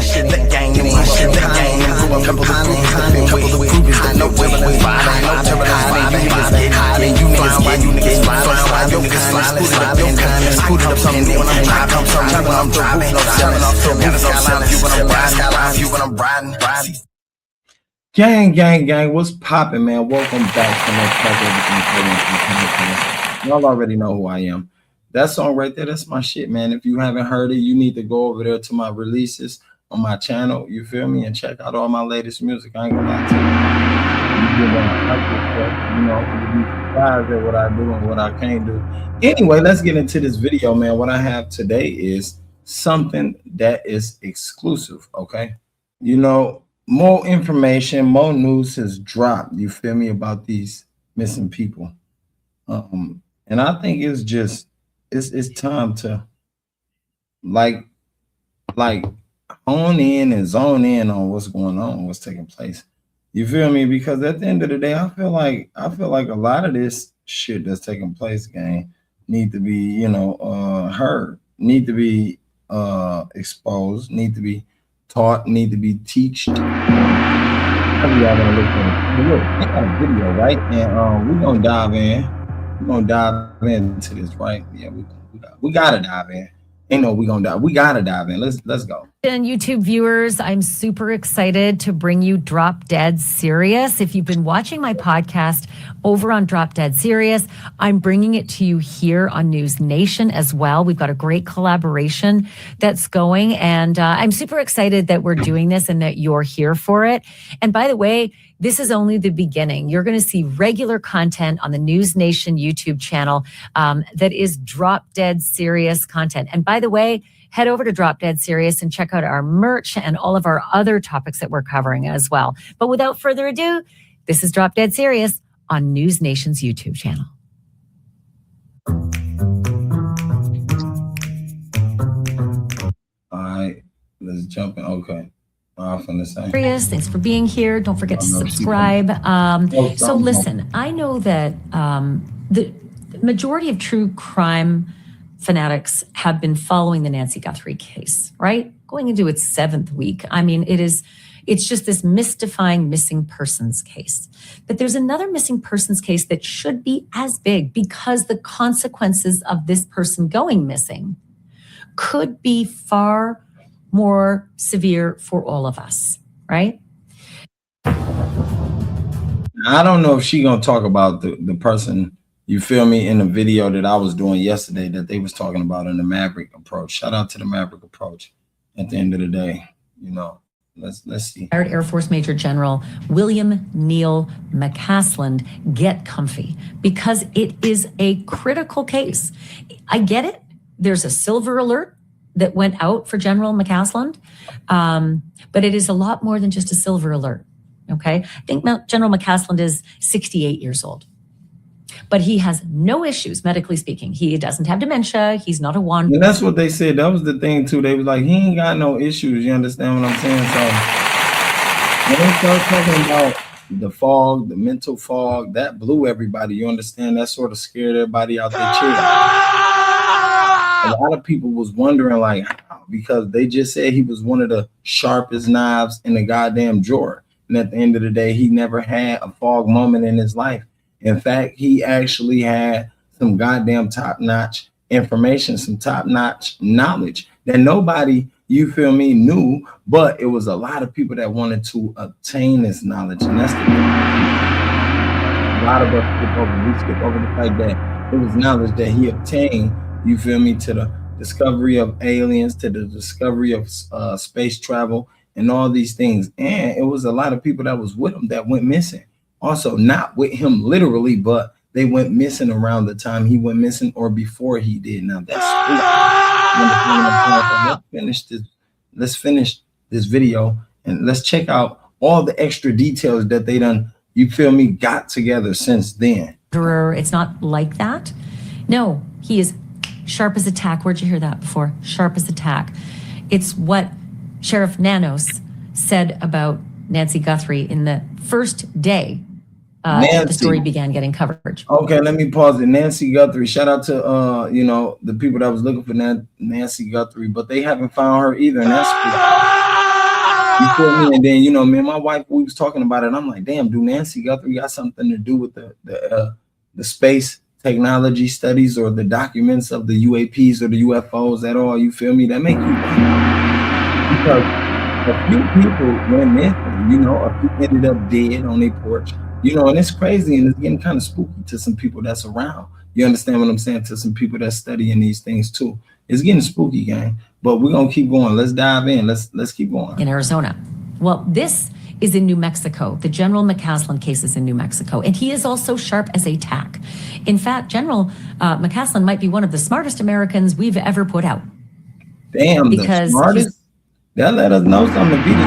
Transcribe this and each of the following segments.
The gang, the gang, couple of groupies, I know where we find, I know turbulence, you niggas get high, and you niggas flying, you niggas flying, your kind of scooted up something when I'm driving, you when I'm riding. Gang, what's poppin', man? Welcome back to my y'all already know who I am. That song right there, that's my shit, man. If you haven't heard it, you need to go over there to my releases on my channel, you feel me, and check out all my latest music. I ain't gonna lie to you. You know, you'll be surprised at what I do and what I can't do. Anyway, let's get into this video, man. What I have today is something that is exclusive, okay? You know, more information, more news has dropped, you feel me, about these missing people. And I think it's just, it's time to like hone in and zone in on what's going on, what's taking place. You feel me? Because at the end of the day, I feel like a lot of this shit that's taking place, gang, need to be, you know, heard, need to be exposed, need to be taught, need to be teached. Look, I got a video, right? And we're gonna dive in. We're gonna dive into this, right? Yeah, we gotta dive in. Ain't no we gonna dive. We gotta dive in. Let's go. And YouTube viewers, I'm super excited to bring you Drop Dead Serious. If you've been watching my podcast over on Drop Dead Serious, I'm bringing it to you here on News Nation as well. We've got a great collaboration that's going, and I'm super excited that we're doing this and that you're here for it. And by the way, this is only the beginning. You're going to see regular content on the News Nation YouTube channel that is Drop Dead Serious content. And by the way, head over to Drop Dead Serious and check out our merch and all of our other topics that we're covering as well. But without further ado, this is Drop Dead Serious on News Nation's YouTube channel. All right, let's jump in. Okay. Thanks for being here. Don't forget to subscribe. So listen, I know that the majority of true crime fanatics have been following the Nancy Guthrie case, right? Going into its 7th week. I mean, it's just this mystifying missing persons case. But there's another missing persons case that should be as big because the consequences of this person going missing could be far more severe for all of us, right? I don't know if she gonna talk about the person, you feel me, in the video that I was doing yesterday that they was talking about in the Maverick approach. Shout out to the Maverick approach. At the end of the day, you know, let's see. Retired Air Force Major General William Neil McCasland, get comfy because it is a critical case. I get it. There's a silver alert that went out for General McCasland, but it is a lot more than just a silver alert, okay? I think General McCasland is 68 years old, but he has no issues, medically speaking. He doesn't have dementia. He's not a wanderer. And that's what they said. That was the thing, too. They was like, he ain't got no issues. You understand what I'm saying? So when they start talking about the fog, the mental fog, that blew everybody. You understand? That sort of scared everybody out their chair. A lot of people was wondering, like, how? Because they just said he was one of the sharpest knives in the goddamn drawer. And at the end of the day, he never had a fog moment in his life. In fact, he actually had some goddamn top-notch information, some top-notch knowledge that nobody, you feel me, knew, but it was a lot of people that wanted to obtain this knowledge. And that's the thing. A lot of us skip over the fact that it was knowledge that he obtained, you feel me, to the discovery of aliens, to the discovery of space travel and all these things. And it was a lot of people that was with him that went missing. Also, not with him literally, but they went missing around the time he went missing or before he did. Now that's let's finish this video and let's check out all the extra details that they done, you feel me, got together since then. It's not like that. No, he is sharp as a tack. Where'd you hear that before? Sharp as a tack. It's what Sheriff Nanos said about Nancy Guthrie in the first day the story began getting coverage. Okay, let me pause it. Nancy Guthrie, shout out to you know, the people that was looking for Nancy Guthrie, but they haven't found her either, and that's feel me? And then, me and my wife, we was talking about it. I'm like, damn, do Nancy Guthrie got something to do with the space technology studies or the documents of the UAPs or the UFOs at all? You feel me? That make you wonder. Because a few people went missing, a few ended up dead on their porch, and it's crazy and it's getting kind of spooky to some people that's around. You understand what I'm saying? To some people that's studying these things too. It's getting spooky, gang. But we're gonna keep going. Let's dive in. Let's keep going. In Arizona. Well, this is in New Mexico. The General McCasland case is in New Mexico, and he is also sharp as a tack. In fact, General McCasland might be one of the smartest Americans we've ever put out. Damn, because the smartest? That let us know something. To be the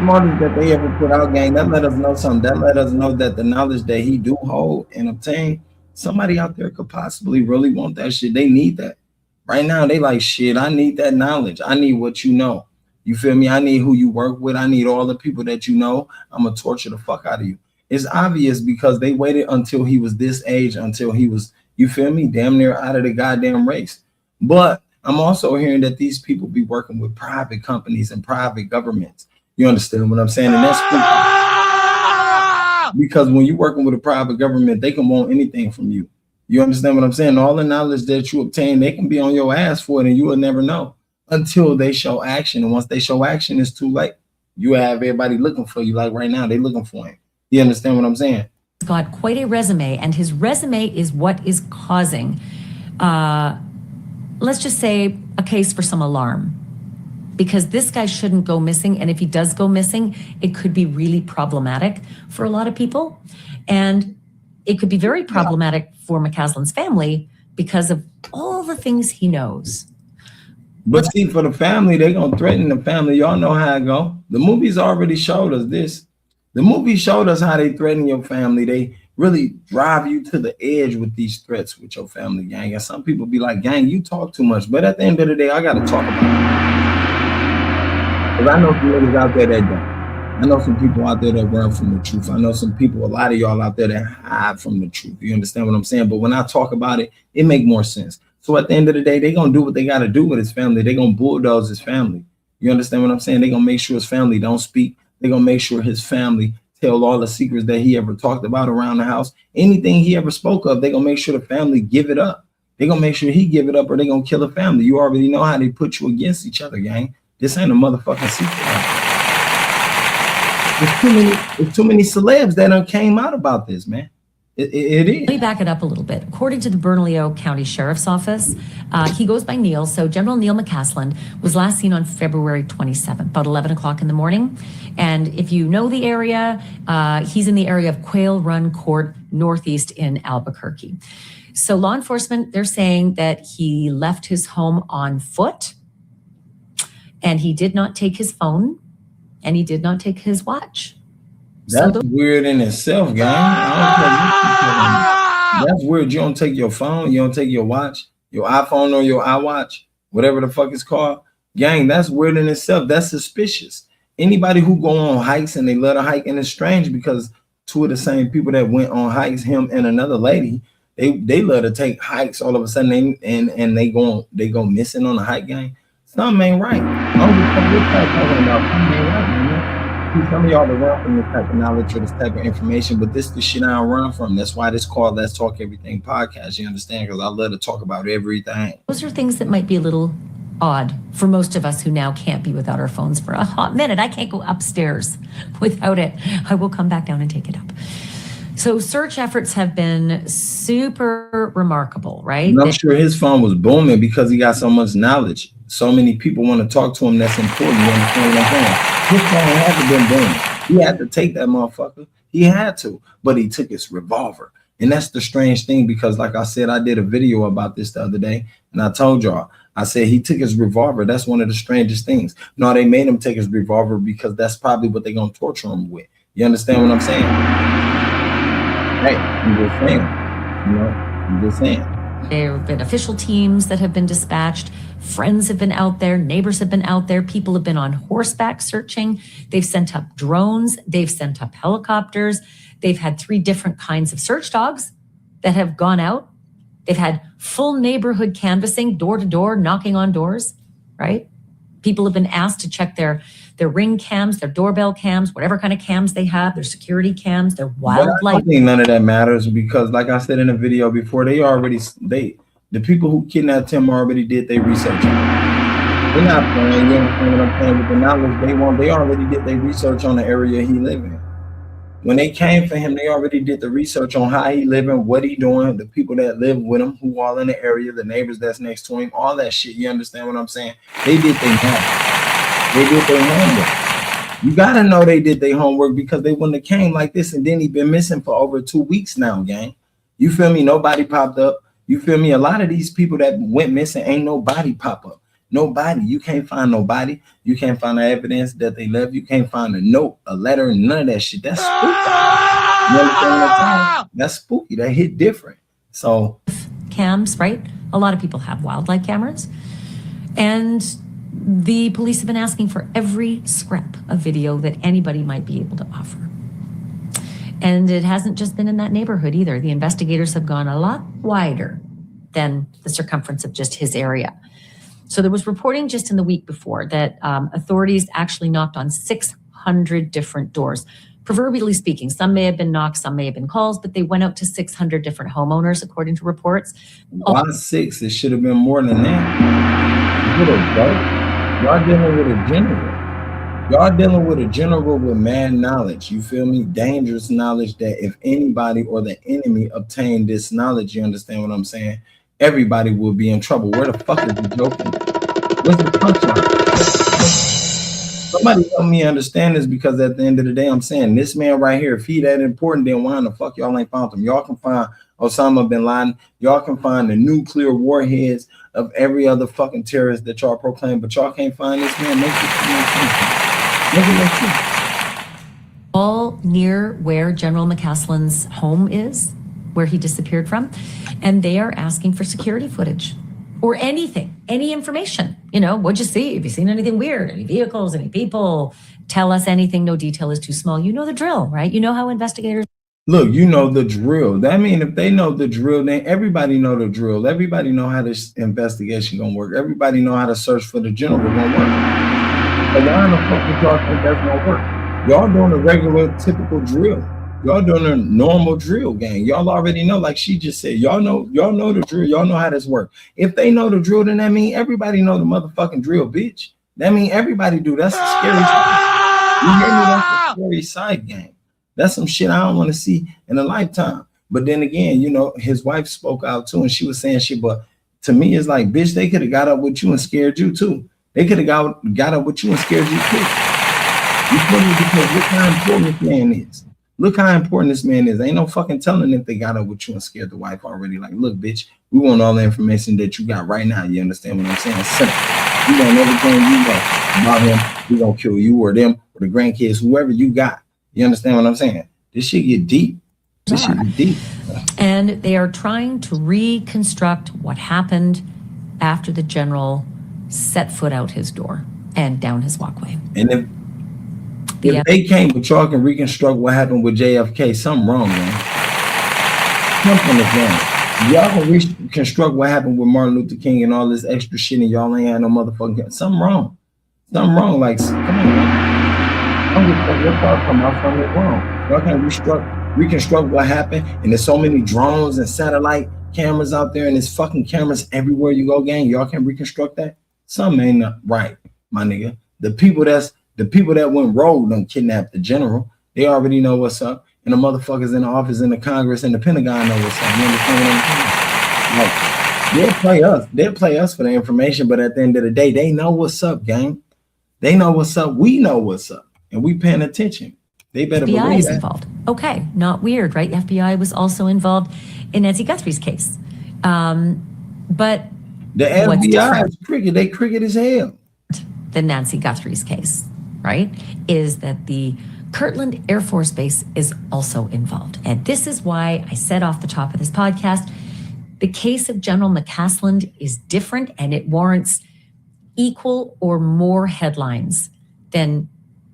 smartest that they ever put out, gang. That let us know something. That let us know that the knowledge that he do hold and obtain, somebody out there could possibly really want that shit. They need that. Right now, they like, shit, I need that knowledge. I need what you know. You feel me? I need who you work with. I need all the people that you know. I'm going to torture the fuck out of you. It's obvious because they waited until he was this age, until he was, you feel me, damn near out of the goddamn race. But I'm also hearing that these people be working with private companies and private governments. You understand what I'm saying? And that's because when you're working with a private government, they can want anything from you. You understand what I'm saying? All the knowledge that you obtain, they can be on your ass for it, and you will never know until they show action. And once they show action, it's too late. You have everybody looking for you. Like right now, they looking for him. You understand what I'm saying? He's got quite a resume, and his resume is what is causing, let's just say, a case for some alarm. Because this guy shouldn't go missing. And if he does go missing, it could be really problematic for a lot of people. And it could be very problematic for McCasland's family because of all the things he knows. But see, for the family, they're going to threaten the family. Y'all know how it go. The movies already showed us this. The movie showed us how they threaten your family. They really drive you to the edge with these threats with your family, gang. And some people be like, gang, you talk too much. But at the end of the day, I got to talk about it. Because I know some niggas out there that don't. I know some people out there that run from the truth. I know some people, a lot of y'all out there that hide from the truth. You understand what I'm saying? But when I talk about it, it make more sense. So at the end of the day, they're going to do what they got to do with his family. They're going to bulldoze his family. You understand what I'm saying? They're going to make sure his family don't speak. They're going to make sure his family tell all the secrets that he ever talked about around the house. Anything he ever spoke of, they're going to make sure the family give it up. They're going to make sure he give it up or they're going to kill the family. You already know how they put you against each other, gang. This ain't a motherfucking secret. There's too many celebs that done came out about this, man. It is. Let me back it up a little bit. According to the Bernalillo County Sheriff's Office, he goes by Neil. So General Neil McCasland was last seen on February 27th, about 11 o'clock in the morning. And if you know the area, he's in the area of Quail Run Court, northeast in Albuquerque. So law enforcement, they're saying that he left his home on foot, and he did not take his phone, and he did not take his watch. That's weird in itself, gang. That's weird. You don't take your phone, you don't take your watch, your iPhone or your iWatch, whatever the fuck it's called. Gang, that's weird in itself. That's suspicious. Anybody who go on hikes and they let a hike, and it's strange because two of the same people that went on hikes, him and another lady, they love to take hikes all of a sudden and they go missing on the hike, gang. Something ain't right. I don't know what y'all talking about. Something ain't right, man. See, some of y'all to run from this type of knowledge or this type of information, but this the shit I don't run from. That's why this called Let's Talk Everything podcast. You understand? Because I love to talk about everything. Those are things that might be a little odd for most of us who now can't be without our phones for a hot minute. I can't go upstairs without it. I will come back down and take it up. So search efforts have been super remarkable, right? And I'm sure his phone was booming because he got so much knowledge. So many people want to talk to him. That's important. You understand what I'm saying? His phone had to been booming. He had to take that motherfucker. He had to, but he took his revolver. And that's the strange thing because like I said, I did a video about this the other day and I told y'all, I said he took his revolver. That's one of the strangest things. No, they made him take his revolver because that's probably what they're going to torture him with. You understand what I'm saying? Hey, I'm just saying, I'm just saying. There have been official teams that have been dispatched. Friends have been out there. Neighbors have been out there. People have been on horseback searching. They've sent up drones. They've sent up helicopters. They've had 3 different kinds of search dogs that have gone out. They've had full neighborhood canvassing, door to door, knocking on doors, right? People have been asked to check their ring cams, their doorbell cams, whatever kind of cams they have, their security cams, their But I wildlife. don't think none of that matters because, like I said in the video before, the people who kidnapped him already did their research. They're not playing. You understand what I'm saying? With the knowledge they want, they already did their research on the area he live in. When they came for him, they already did the research on how he living, what he doing, the people that live with him, who all in the area, the neighbors that's next to him, all that shit. You understand what I'm saying? They did their homework. They did their homework. You gotta know they did their homework because they wouldn't have came like this, and then he been missing for over 2 weeks now, gang. You feel me? Nobody popped up. You feel me? A lot of these people that went missing ain't nobody pop up. Nobody. You can't find nobody. You can't find the evidence that they left. You can't find a note, a letter, none of that shit. That's spooky. You understand what I'm saying? That's spooky. That hit different. So cams, right? A lot of people have wildlife cameras. And the police have been asking for every scrap of video that anybody might be able to offer. And it hasn't just been in that neighborhood either. The investigators have gone a lot wider than the circumference of just his area. So there was reporting just in the week before that authorities actually knocked on 600 different doors. Proverbially speaking, some may have been knocks, some may have been calls, but they went out to 600 different homeowners, according to reports. why 6? It should have been more than that. Y'all dealing with a general. Y'all dealing with a general with mad knowledge. You feel me? Dangerous knowledge that if anybody or the enemy obtained this knowledge, you understand what I'm saying? Everybody will be in trouble. Where the fuck is the joke? What's the punchline? Somebody help me understand this, because at the end of the day, I'm saying this man right here, if he that important, then why in the fuck y'all ain't found him? Y'all can find Osama bin Laden. Y'all can find the nuclear warheads of every other fucking terrorist that y'all proclaim, but y'all can't find this man. Make it make sense. All near where General McCasland's home is, where he disappeared from, and they are asking for security footage or anything, any information. You know, what'd you see? Have you seen anything weird? Any vehicles, any people? Tell us anything. No detail is too small. You know the drill, right? You know how investigators... Look, you know the drill. That means if they know the drill, then everybody know the drill. Everybody know how this investigation gonna work. Everybody know how to search for the general gonna work. So why in the fuck would y'all think that's gonna work? Y'all doing a regular, typical drill. Y'all doing a normal drill, gang. Y'all already know, like she just said, y'all know the drill. Y'all know how this works. If they know the drill, then that means everybody know the motherfucking drill, bitch. That means everybody do. That's a scary sight. You hear me? That's a scary sight, gang. That's some shit I don't want to see in a lifetime. But then again, you know, his wife spoke out too, and she was saying shit. But to me, it's like, bitch, they could have got up with you and scared you too. They could have got up with you and scared you too. You feel me? Because look how important this man is. Look how important this man is. Ain't no fucking telling if they got up with you and scared the wife already. Like, look, bitch, we want all the information that you got right now. You understand what I'm saying? Simple. We want everything you know about him. We gonna kill you or them or the grandkids, whoever you got. You understand what I'm saying? This shit get deep. This shit get deep. And they are trying to reconstruct what happened after the general set foot out his door and down his walkway. And if they can't, but y'all can reconstruct what happened with JFK, something wrong, man. Something is wrong. Y'all can reconstruct what happened with Martin Luther King and all this extra shit, and y'all ain't had no motherfucking something wrong. Something wrong. Like, come on, man. Something wrong. Y'all can't reconstruct what happened, and there's so many drones and satellite cameras out there, and there's fucking cameras everywhere you go, gang. Y'all can't reconstruct that. Something ain't right, my nigga. The people that went rogue done kidnapped the general. They already know what's up. And the motherfuckers in the office, in the Congress, and the Pentagon know what's up. You understand what I'm saying? Like, they'll play us for the information, but at the end of the day, they know what's up, gang. They know what's up. We know what's up. And we paying attention. They better FBI believe is that. involved. Okay, not weird, right? FBI was also involved in Nancy Guthrie's case. But the FBI is cricket. They cricket as hell. The Nancy Guthrie's case, right, is that the Kirtland Air Force Base is also involved. And this is why I said off the top of this podcast, the case of General McCasland is different, and it warrants equal or more headlines than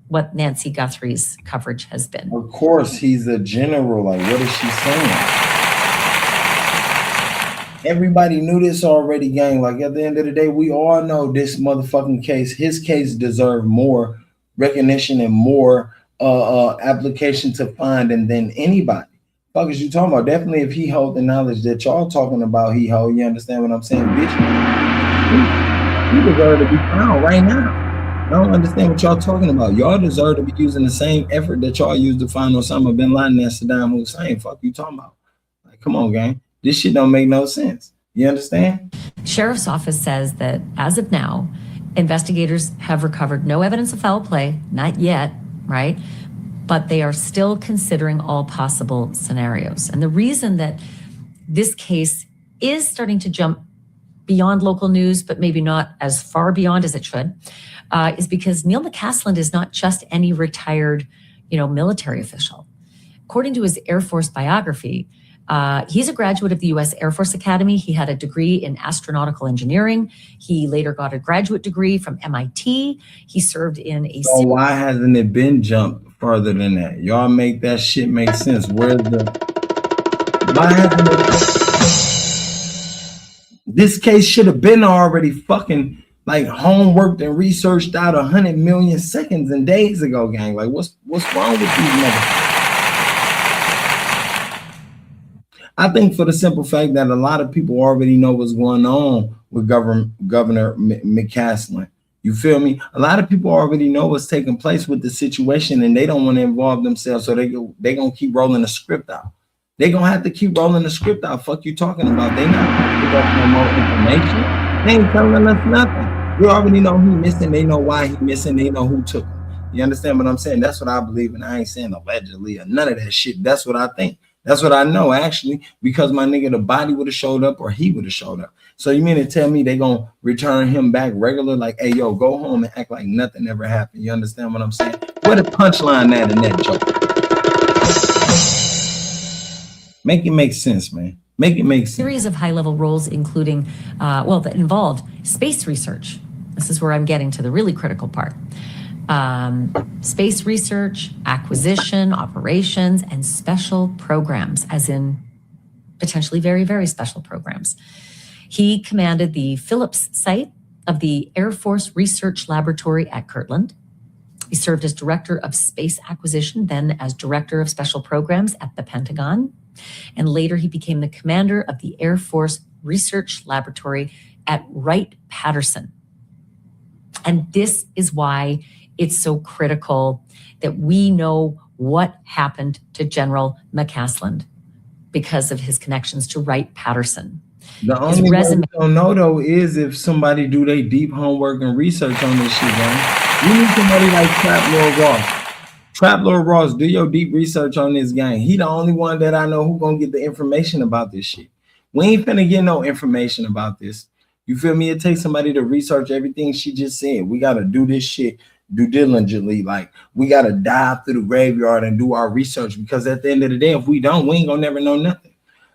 what Nancy Guthrie's coverage has been. Of course, he's a general. Like, what is she saying? Everybody knew this already, gang. Like at the end of the day, we all know this motherfucking case. His case deserved more recognition and more application to find than anybody. Fuck is you talking about? Definitely, if he hold the knowledge that y'all talking about, he hold. You understand what I'm saying, bitch? He deserve to be found right now. I don't understand what y'all talking about. Y'all deserve to be using the same effort that y'all used to find Osama bin Laden and Saddam Hussein. Fuck you talking about? Like, come on, gang. This shit don't make no sense. You understand? Sheriff's office says that as of now, investigators have recovered no evidence of foul play, not yet, right? But they are still considering all possible scenarios. And the reason that this case is starting to jump beyond local news, but maybe not as far beyond as it should, is because Neil McCasland is not just any retired, military official. According to his Air Force biography, he's a graduate of the U.S. Air Force Academy. He had a degree in astronautical engineering. He later got a graduate degree from MIT. He served in a... So why hasn't it been jumped further than that? Y'all make that shit make sense. Where's the... Why hasn't it... This case should have been already fucking like homeworked and researched out 100 million seconds and days ago, gang. Like what's wrong with these motherfuckers? I think for the simple fact that a lot of people already know what's going on with Governor McCasland. You feel me? A lot of people already know what's taking place with the situation and they don't want to involve themselves. So they going to keep rolling the script out. They're going to have to keep rolling the script out. Fuck you talking about? They not going to give us no more information. They ain't telling us nothing. We already know who missing. They know why he missing. They know who took him. You understand what I'm saying? That's what I believe. And I ain't saying allegedly or none of that shit. That's what I think. That's what I know, actually, because my nigga, the body would have showed up or he would have showed up. So you mean to tell me they going to return him back regular? Like, hey, yo, go home and act like nothing ever happened. You understand what I'm saying? Where the punchline at in that joke? Make it make sense, man. Make it make sense. Series of high-level roles, including, that involved space research. This is where I'm getting to the really critical part. Space research, acquisition, operations, and special programs, as in potentially very, very special programs. He commanded the Phillips site of the Air Force Research Laboratory at Kirtland. He served as director of space acquisition, then as director of special programs at the Pentagon. And later he became the commander of the Air Force Research Laboratory at Wright-Patterson. And this is why it's so critical that we know what happened to General McCasland because of his connections to Wright-Patterson. The only way we don't know, though, is if somebody do their deep homework and research on this shit, man. We need somebody like Trap Lord Ross. Trap Lord Ross, do your deep research on this gang. He the only one that I know who gonna get the information about this shit. We ain't finna get no information about this. You feel me? It takes somebody to research everything she just said. We gotta do this shit do diligently. Like we gotta dive through the graveyard and do our research, because at the end of the day, if we don't, we ain't gonna never know nothing.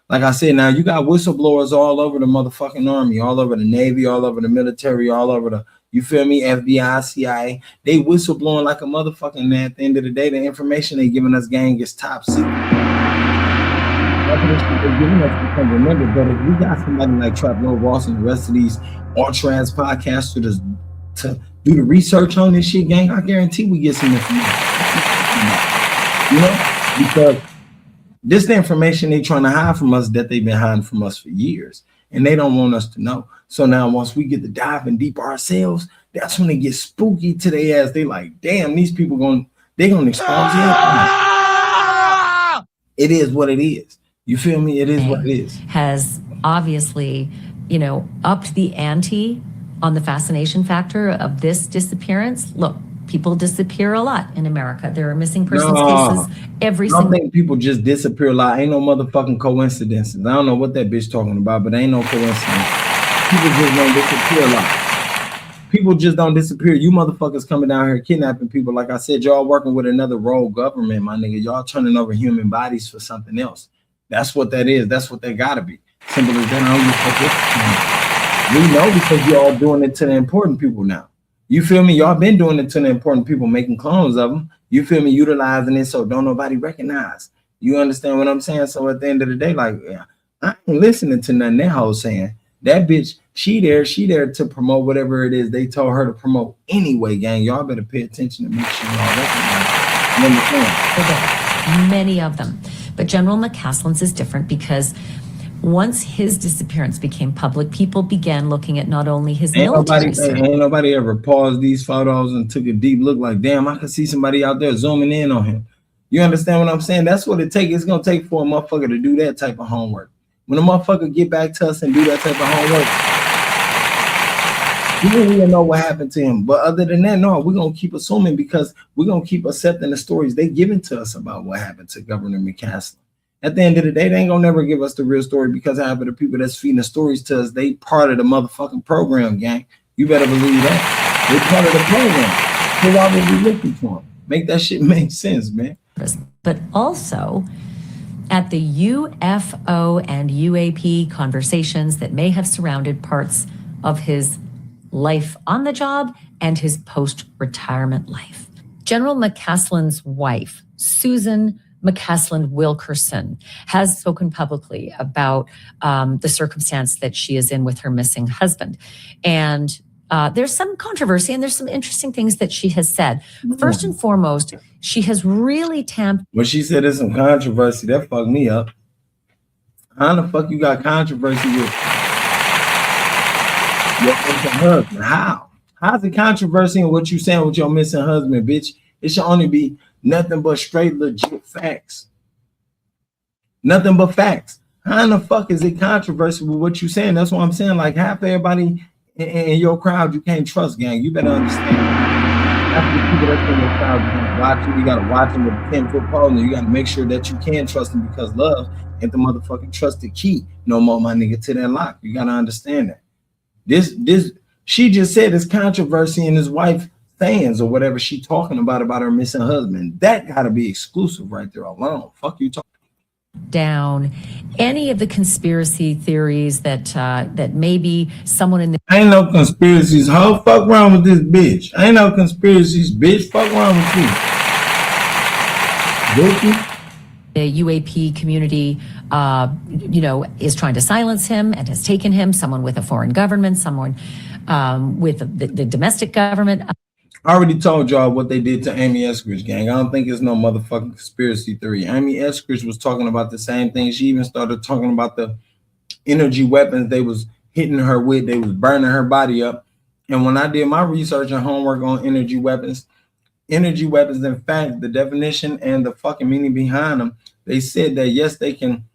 Like I said, now you got whistleblowers all over the motherfucking army, all over the Navy, all over the military, all over the, you feel me, FBI, CIA. They whistleblowing like a motherfucking man. At the end of the day, the information they giving us, gang, is top secret. That's what they're giving us, we can remember. But if we got somebody like Trap Lord Ross and the rest of these ultra-ass podcasters to do the research on this shit, gang, I guarantee we get some information. You know, because this the information they trying to hide from us that they've been hiding from us for years, and they don't want us to know. So now once we get to diving deep ourselves, that's when they get spooky to their ass. They like, damn, these people they gonna expose everything. It is what it is. You feel me? It is what it is. Has obviously, upped the ante on the fascination factor of this disappearance. Look, people disappear a lot in America. There are missing persons cases every single. I think people just disappear a lot. Ain't no motherfucking coincidences. I don't know what that bitch talking about, but ain't no coincidence. People just don't disappear a lot. People just don't disappear. You motherfuckers coming down here kidnapping people. Like I said, y'all working with another rogue government, my nigga. Y'all turning over human bodies for something else. That's what that is. That's what they gotta be. Simple as that. We know because y'all doing it to the important people now. You feel me? Y'all been doing it to the important people, making clones of them. You feel me? Utilizing it so don't nobody recognize. You understand what I'm saying? So at the end of the day, like, yeah, I ain't listening to nothing that hoe saying. That bitch, she there to promote whatever it is they told her to promote anyway, gang. Y'all better pay attention to make sure y'all recognize it. You understand? Many of them. But General McCasland's is different because once his disappearance became public, people began looking at not only his military service. Ain't nobody ever paused these photos and took a deep look like, damn, I could see somebody out there zooming in on him. You understand what I'm saying? That's what it takes. It's gonna take for a motherfucker to do that type of homework. When a motherfucker get back to us and do that type of homework, we don't even know what happened to him. But other than that, no, we're gonna keep assuming because we're gonna keep accepting the stories they giving to us about what happened to Governor McCasland. At the end of the day, they ain't gonna never give us the real story because half of the people that's feeding the stories to us, they part of the motherfucking program, gang. You better believe that. They part of the program. So why would we looking for them? Make that shit make sense, man. But also at the UFO and UAP conversations that may have surrounded parts of his life on the job and his post-retirement life. General McCasland's wife, Susan McCasland Wilkerson, has spoken publicly about the circumstance that she is in with her missing husband. And there's some controversy and there's some interesting things that she has said. First and foremost, she has really tamped. When she said there's some controversy, that fucked me up. How the fuck you got controversy with your missing husband? How? How's the controversy in what you saying with your missing husband, bitch? It should only be nothing but straight legit facts. Nothing but facts. How in the fuck is it controversy with what you saying? That's what I'm saying. Like half everybody in your crowd you can't trust, gang. You better understand. Half the people that's in your crowd you can't watch you. You gotta watch them with a 10-foot pole, and you gotta make sure that you can trust them because love ain't the motherfucking trusted key. No more, my nigga, to that lock. You gotta understand that. This she just said it's controversy in his wife fans or whatever she talking about her missing husband. That gotta be exclusive right there alone. Fuck you talking. Down any of the conspiracy theories that that maybe someone in the ain't no conspiracies. How fuck wrong with this bitch? Ain't no conspiracies, bitch. Fuck wrong with you. the UAP community, is trying to silence him and has taken him. Someone with a foreign government, someone with the domestic government. I already told y'all what they did to Amy Eskridge, gang. I don't think it's no motherfucking conspiracy theory. Amy Eskridge was talking about the same thing. She even started talking about the energy weapons they was hitting her with. They was burning her body up. And when I did my research and homework on energy weapons, in fact, the definition and the fucking meaning behind them, they said that, yes, they can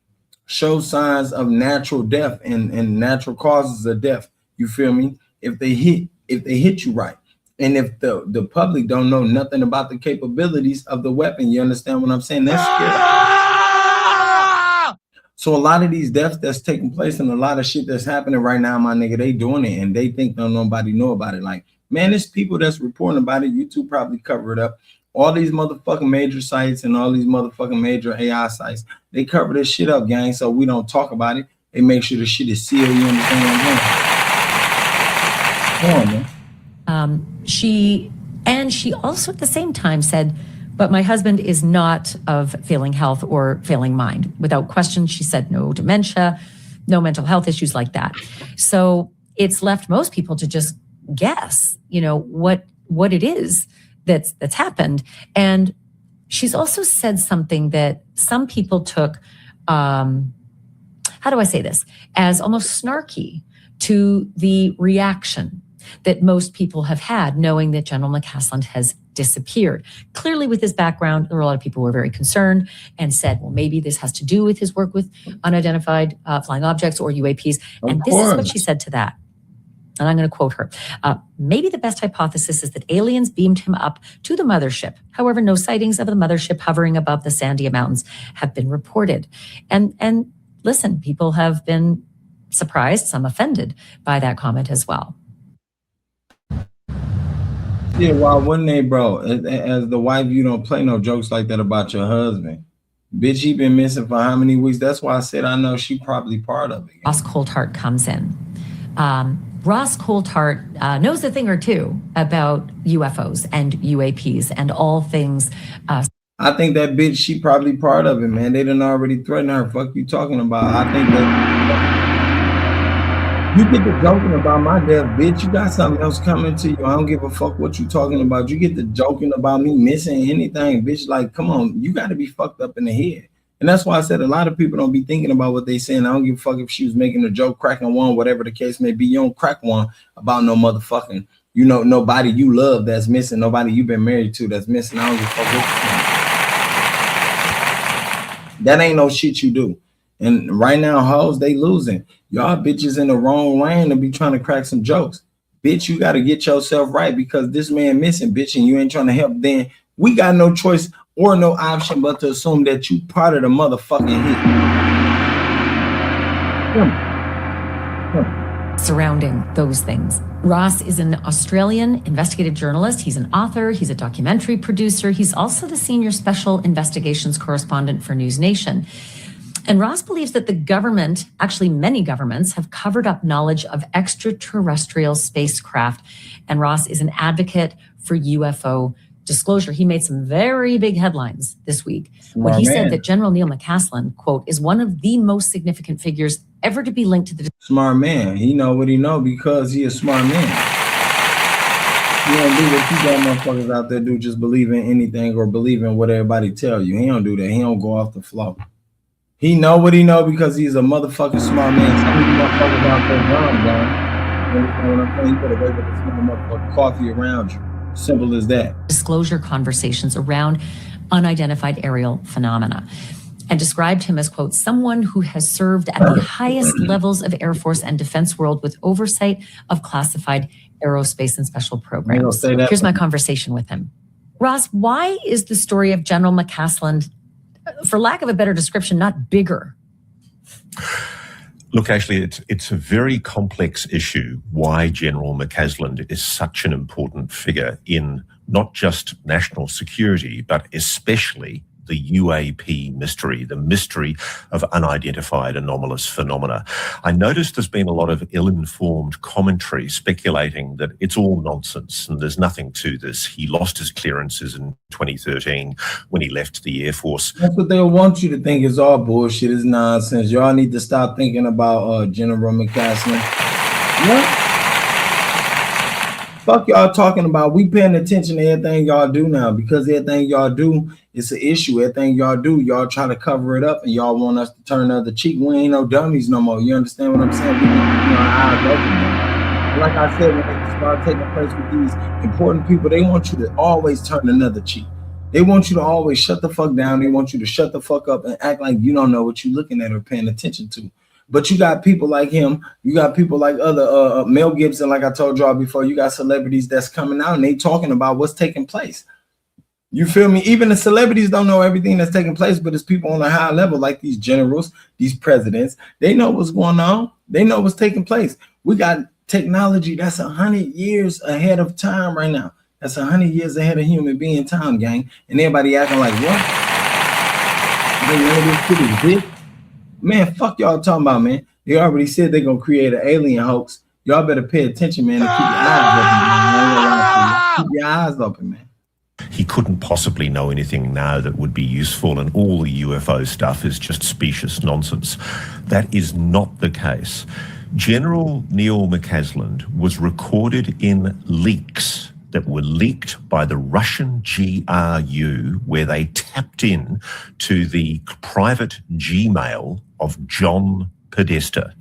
show signs of natural death and natural causes of death. You feel me? If they hit you right. And if the public don't know nothing about the capabilities of the weapon, you understand what I'm saying? That's scary. So a lot of these deaths that's taking place and a lot of shit that's happening right now, my nigga, they doing it and they think don't nobody know about it. Like, man, there's people that's reporting about it. YouTube probably cover it up. All these motherfucking major sites and all these motherfucking major AI sites, they cover this shit up, gang. So we don't talk about it. They make sure the shit is sealed. You understand what I'm saying? Come on, man. She also at the same time said, but my husband is not of failing health or failing mind. Without question, she said no dementia, no mental health issues like that. So it's left most people to just guess, what it is that's happened. And she's also said something that some people took, how do I say this, as almost snarky to the reaction that most people have had, knowing that General McCasland has disappeared. Clearly, with his background, there were a lot of people who were very concerned and said, well, maybe this has to do with his work with unidentified flying objects or UAPs. And this is what she said to that. And I'm going to quote her. Maybe the best hypothesis is that aliens beamed him up to the mothership. However, no sightings of the mothership hovering above the Sandia Mountains have been reported. And listen, people have been surprised, some offended by that comment as well. Yeah, why wouldn't they, bro? As the wife, you don't play no jokes like that about your husband. Bitch, he been missing for how many weeks? That's why I said I know she probably part of it. Ross Coulthart comes in. Ross Coulthart knows a thing or two about UFOs and UAPs and all things I think that bitch, she probably part of it, man. They done already threatened her. Fuck you talking about? I think that you get to joking about my death, bitch. You got something else coming to you. I don't give a fuck what you talking about. You get to joking about me missing anything, bitch. Like, come on, you got to be fucked up in the head. And that's why I said a lot of people don't be thinking about what they saying. I don't give a fuck if she was making a joke, cracking one, whatever the case may be. You don't crack one about no motherfucking, nobody you love that's missing, nobody you've been married to that's missing. I don't give a fuck what you saying. That ain't no shit you do. And right now, hoes, they losing. Y'all bitches in the wrong lane to be trying to crack some jokes. Bitch, you got to get yourself right because this man missing, bitch, and you ain't trying to help. Then we got no choice or no option but to assume that you part of the motherfucking hit. Surrounding those things. Ross is an Australian investigative journalist. He's an author. He's a documentary producer. He's also the senior special investigations correspondent for News Nation. And Ross believes that the government, actually many governments, have covered up knowledge of extraterrestrial spacecraft. And Ross is an advocate for UFO disclosure. He made some very big headlines this week when he said that General Neil McCasland, quote, is one of the most significant figures ever to be linked to the smart man. He know what he know because he a smart man. He don't do what you got motherfuckers out there do, just believe in anything or believe in what everybody tell you. He don't do that. He don't go off the flow. He know what he know because he's a motherfucking smart man. Some of you motherfuckers out there dumb, man. You understand what I'm saying? You better wake up and smell motherfucking coffee around you. Simple as that. Disclosure conversations around unidentified aerial phenomena, and described him as, quote, someone who has served at the highest levels of Air Force and defense world with oversight of classified aerospace and special programs. Here's my conversation with him. Ross, why is the story of General McCasland, for lack of a better description, not bigger? Look, actually, it's a very complex issue why General McCasland is such an important figure in not just national security, but especially the UAP mystery, the mystery of unidentified anomalous phenomena. I noticed there's been a lot of ill-informed commentary speculating that it's all nonsense and there's nothing to this. He lost his clearances in 2013 when he left the Air Force. That's what they'll want you to think is all bullshit, is nonsense. Y'all need to stop thinking about General McCasland. What? Fuck y'all talking about. We paying attention to everything y'all do now because everything y'all do is an issue. Everything y'all do, y'all try to cover it up and y'all want us to turn the other cheek. We ain't no dummies no more. You understand what I'm saying? We need our eyes open, man. Like I said, when they start taking place with these important people, they want you to always turn another cheek. They want you to always shut the fuck down. They want you to shut the fuck up and act like you don't know what you're looking at or paying attention to. But you got people like him. You got people like other Mel Gibson, like I told y'all before. You got celebrities that's coming out and they talking about what's taking place. You feel me? Even the celebrities don't know everything that's taking place, but it's people on a high level like these generals, these presidents. They know what's going on. They know what's taking place. We got technology that's 100 years ahead of time right now. That's 100 years ahead of human being time, gang. And everybody acting like, what? They know this shit is big. Man, fuck y'all talking about, man. They already said they're going to create an alien hoax. Y'all better pay attention, man, and keep your eyes open, man. Keep your eyes open, man. He couldn't possibly know anything now that would be useful, and all the UFO stuff is just specious nonsense. That is not the case. General Neil McCasland was recorded in leaks that were leaked by the Russian GRU, where they tapped in to the private Gmail of John Podesta.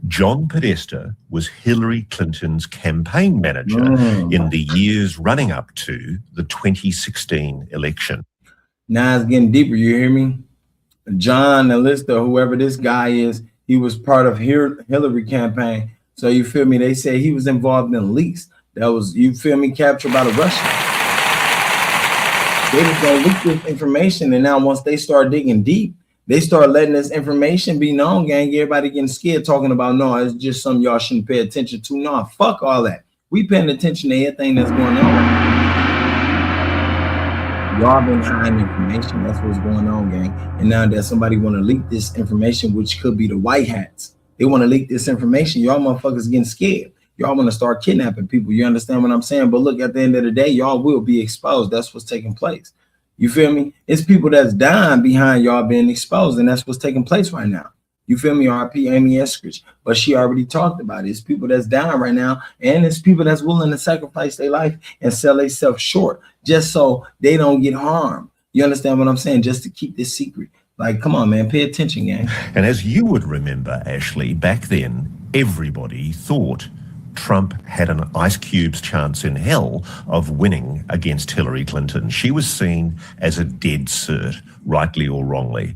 John Podesta was Hillary Clinton's campaign manager in the years running up to the 2016 election. Now it's getting deeper, you hear me? John Alista, whoever this guy is, he was part of Hillary campaign. So you feel me? They say he was involved in leaks. That was, you feel me, captured by the Russians. They was gonna leak this information, and now once they start digging deep, they start letting this information be known, gang. Everybody getting scared, talking about, no, it's just something y'all shouldn't pay attention to. No, fuck all that. We paying attention to everything that's going on. Y'all been hiding information. That's what's going on, gang. And now that somebody want to leak this information, which could be the white hats, they want to leak this information. Y'all motherfuckers getting scared. Y'all want to start kidnapping people. You understand what I'm saying? But look, at the end of the day, y'all will be exposed. That's what's taking place. You feel me? It's people that's dying behind y'all being exposed, and that's what's taking place right now. You feel me? RP Amy Eskridge, but she already talked about it. It's people that's dying right now, and it's people that's willing to sacrifice their life and sell themselves short just so they don't get harmed. You understand what I'm saying? Just to keep this secret. Like, come on, man, pay attention, gang. And as you would remember, Ashley, back then, everybody thought Trump had an ice cube's chance in hell of winning against Hillary Clinton. She was seen as a dead cert, rightly or wrongly.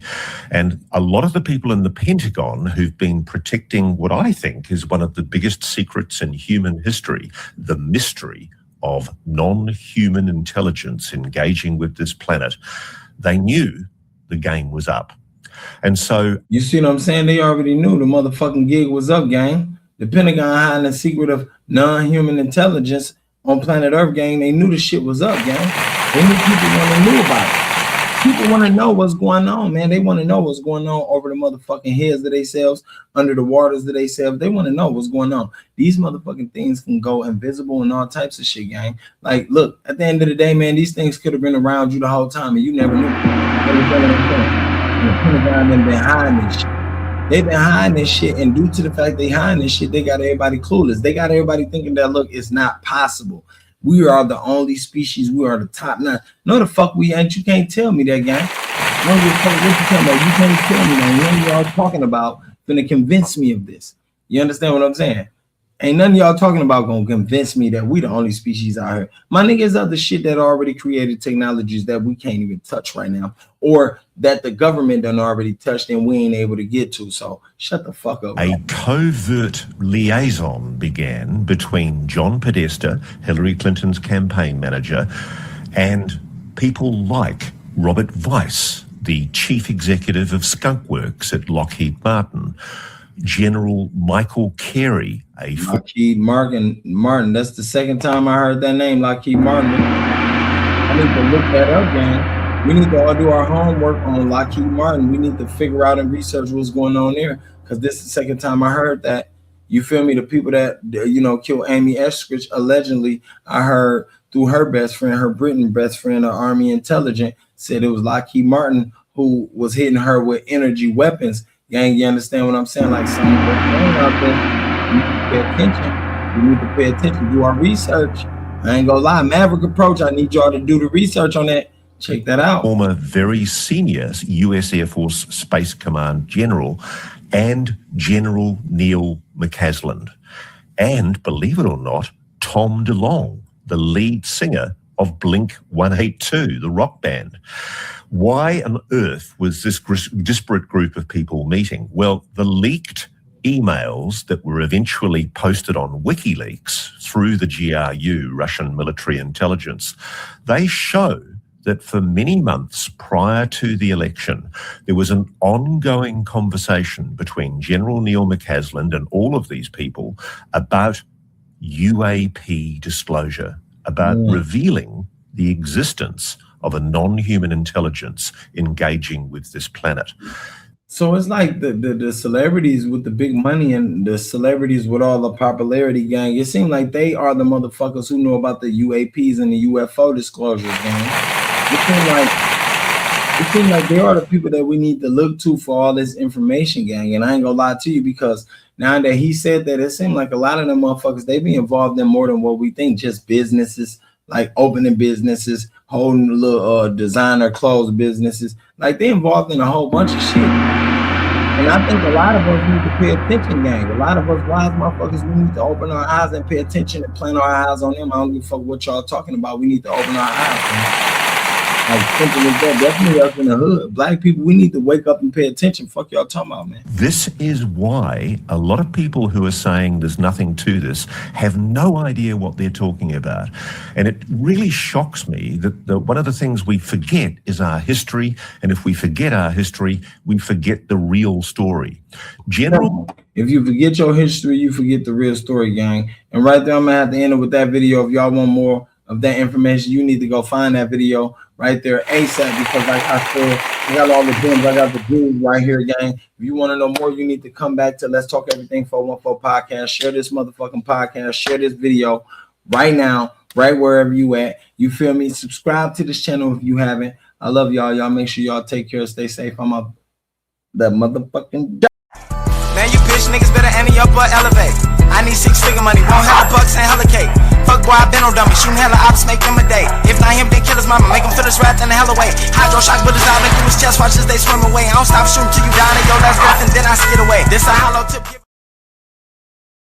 And a lot of the people in the Pentagon who've been protecting what I think is one of the biggest secrets in human history, the mystery of non-human intelligence engaging with this planet, they knew the game was up. And so... You see what I'm saying? They already knew the motherfucking gig was up, gang. The Pentagon hiding the secret of non-human intelligence on planet Earth, gang. They knew the shit was up, gang. They knew people want to know about it. People want to know what's going on, man. They want to know what's going on over the motherfucking heads of themselves, under the waters of themselves. They want to know what's going on. These motherfucking things can go invisible and all types of shit, gang. Like, look, at the end of the day, man, these things could have been around you the whole time and you never knew. The Pentagon done been hiding this shit. They've been hiding this shit, and due to the fact they hiding this shit, they got everybody clueless. They got everybody thinking that, look, it's not possible. We are the only species. We are the top 9. No, the fuck we ain't. You can't tell me that, gang. No, what you talking about? You can't tell me that. None of y'all talking about gonna convince me of this. You understand what I'm saying? Ain't none of y'all talking about gonna convince me that we the only species out here. My niggas are the shit that already created technologies that we can't even touch right now, or that the government done already touched and we ain't able to get to. So shut the fuck up. A covert liaison began between John Podesta, Hillary Clinton's campaign manager, and people like Robert Weiss, the chief executive of Skunk Works at Lockheed Martin, General Michael Carey, Lockheed Martin. That's the second time I heard that name, Lockheed Martin. I need to look that up, gang. We need to all do our homework on Lockheed Martin. We need to figure out and research what's going on there, because this is the second time I heard that. You feel me? The people that, you know, killed Amy Eskridge, allegedly, I heard through her best friend, her Britain best friend, her Army intelligence, said it was Lockheed Martin who was hitting her with energy weapons. Gang, you understand what I'm saying? Like, something out there, you need to pay attention. We need to pay attention, do our research. I ain't gonna lie, Maverick Approach, I need y'all to do the research on that. Check that out. Former very senior U.S. Air Force Space Command General and General Neil McCasland. And, believe it or not, Tom DeLonge, the lead singer of Blink-182, the rock band. Why on earth was this disparate group of people meeting? Well, the leaked emails that were eventually posted on WikiLeaks through the GRU, Russian military intelligence, they show that for many months prior to the election, there was an ongoing conversation between General Neil McCasland and all of these people about UAP disclosure, about revealing the existence of a non-human intelligence engaging with this planet. So it's like the celebrities with the big money and the celebrities with all the popularity, gang. It seems like they are the motherfuckers who know about the UAPs and the UFO disclosures, gang. It seems like they are the people that we need to look to for all this information, gang. And I ain't gonna lie to you, because now that he said that, it seemed like a lot of them motherfuckers, they be involved in more than what we think. Just businesses, like opening businesses, holding little designer clothes businesses. Like, they involved in a whole bunch of shit. And I think a lot of us need to pay attention, gang. A lot of us wise motherfuckers, we need to open our eyes and pay attention and plant our eyes on them. I don't give a fuck what y'all talking about. We need to open our eyes, man. Like, simple as that. Definitely up in the hood. Black people, we need to wake up and pay attention. Fuck y'all talking about, man. This is why a lot of people who are saying there's nothing to this have no idea what they're talking about. And it really shocks me that one of the things we forget is our history. And if we forget our history, we forget the real story. If you forget your history, you forget the real story, gang. And right there, I'm gonna have to end it with that video. If y'all want more of that information, you need to go find that video right there ASAP, because like I said, I got all the gems. I got the jewels right here, gang. If you want to know more, you need to come back to Let's Talk Everything 414 podcast. Share this motherfucking podcast. Share this video right now, right wherever you at. You feel me? Subscribe to this channel if you haven't. I love y'all. Y'all make sure y'all take care. Stay safe. I'm up that motherfucking. Man, you bitch niggas better ante up or elevate. I need 6-figure money, won't have a bucks and hella cake. Fuck boy, I been on dummy, shooting hella ops, make him a day. If not him, then kill his mama, make him feel his wrath in the hella way. Hydro shock bullets out, make through his chest, watch as they swim away. I don't stop shooting till you down in your last breath, and then I skid away. This a hollow tip.